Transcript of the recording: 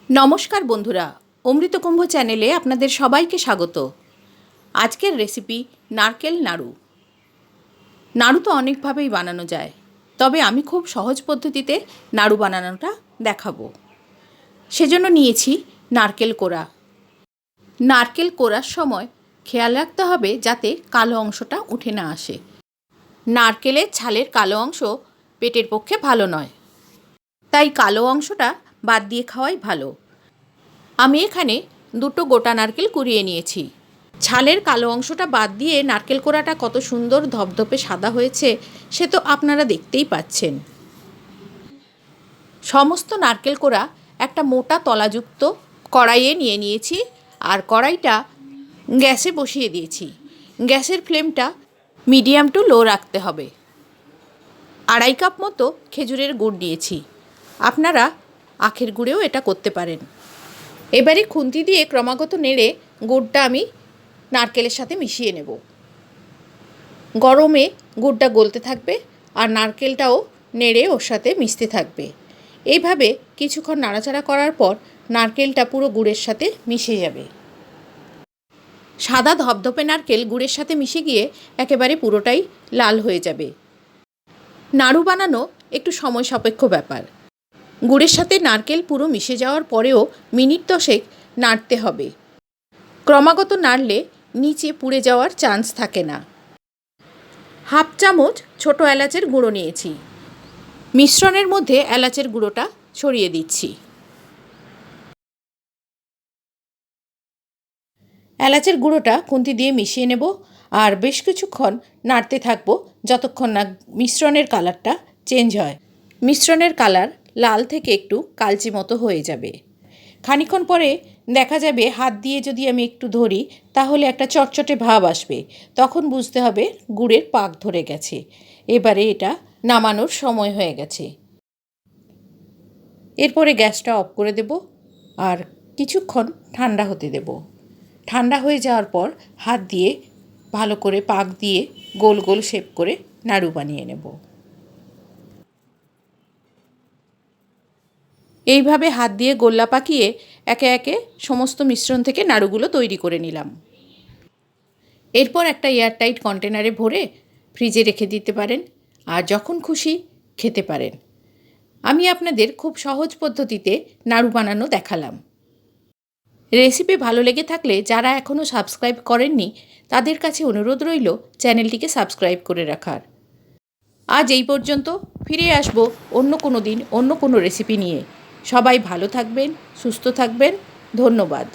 নমস্কার বন্ধুরা, অমৃত কুম্ভ চ্যানেলে আপনাদের সবাইকে স্বাগত। আজকের রেসিপি নারকেল নাড়ু। নাড়ু তো অনেকভাবেই বানানো যায়, তবে আমি খুব সহজ পদ্ধতিতে নাড়ু বানানোটা দেখাবো। সেজন্য নিয়েছি নারকেল কোড়া। নারকেল কোড়ার সময় খেয়াল রাখতে হবে যাতে কালো অংশটা উঠে না আসে। নারকেলের ছালের কালো অংশ পেটের পক্ষে ভালো নয়, তাই কালো অংশটা বাদ দিয়ে খাওয়াই ভালো। আমি এখানে দুটো গোটা নারকেল কুড়িয়ে নিয়েছি। ছালের কালো অংশটা বাদ দিয়ে নারকেল কোড়াটা কত সুন্দর ধপধপে সাদা হয়েছে সে তো আপনারা দেখতেই পাচ্ছেন। সমস্ত নারকেল কোড়া একটা মোটা তলাযুক্ত কড়াইয়ে নিয়ে নিয়েছি, আর কড়াইটা গ্যাসে বসিয়ে দিয়েছি। গ্যাসের ফ্লেমটা মিডিয়াম টু লো রাখতে হবে। 2.5 কাপ মতো খেজুরের গুড় নিয়েছি, আপনারা আখের গুড়েও এটা করতে পারেন। এবারে খুন্তি দিয়ে ক্রমাগত নেড়ে গুড়টা আমি নারকেলের সাথে মিশিয়ে নেব। গরমে গুড়টা গলতে থাকবে আর নারকেলটাও নেড়ে ওর সাথে মিশতে থাকবে। এইভাবে কিছুক্ষণ নাড়াচাড়া করার পর নারকেলটা পুরো গুড়ের সাথে মিশে যাবে। সাদা ধপধপে নারকেল গুড়ের সাথে মিশে গিয়ে একেবারে পুরোটাই লাল হয়ে যাবে। নাড়ু বানানো একটু সময় সাপেক্ষ ব্যাপার। গুড়ের সাথে নারকেল পুরো মিশে যাওয়ার পরেও মিনিট 10 নাড়তে হবে। ক্রমাগত নাড়লে নিচে পুড়ে যাওয়ার চান্স থাকে না। 1/2 চামচ ছোটো এলাচের গুঁড়ো নিয়েছি। মিশ্রণের মধ্যে এলাচের গুঁড়োটা ছড়িয়ে দিচ্ছি। এলাচের গুঁড়োটা খুন্তি দিয়ে মিশিয়ে নেব আর বেশ কিছুক্ষণ নাড়তে থাকবো যতক্ষণ না মিশ্রণের কালারটা চেঞ্জ হয়। মিশ্রণের কালার লাল থেকে একটু কালচে মতো হয়ে যাবে। খানিকক্ষণ পরে দেখা যাবে হাত দিয়ে যদি আমি একটু ধরি তাহলে একটা চটচটে ভাব আসবে, তখন বুঝতে হবে গুড়ের পাক ধরে গেছে। এবারে এটা নামানোর সময় হয়ে গেছে। এরপরে গ্যাসটা অফ করে দেব আর কিছুক্ষণ ঠান্ডা হতে দেব। ঠান্ডা হয়ে যাওয়ার পর হাত দিয়ে ভালো করে পাক দিয়ে গোল গোল শেপ করে নাড়ু বানিয়ে নেব। এইভাবে হাত দিয়ে গোল্লা পাকিয়ে একে একে সমস্ত মিশ্রণ থেকে নাড়ুগুলো তৈরি করে নিলাম। এরপর একটা এয়ারটাইট কন্টেনারে ভরে ফ্রিজে রেখে দিতে পারেন আর যখন খুশি খেতে পারেন। আমি আপনাদের খুব সহজ পদ্ধতিতে নাড়ু বানানো দেখালাম। রেসিপি ভালো লেগে থাকলে যারা এখনও সাবস্ক্রাইব করেননি তাদের কাছে অনুরোধ রইল চ্যানেলটিকে সাবস্ক্রাইব করে রাখার। আজ এই পর্যন্ত, ফিরে আসবো অন্য কোনো দিন অন্য কোনো রেসিপি নিয়ে। সবাই ভালো থাকবেন, সুস্থ থাকবেন। ধন্যবাদ।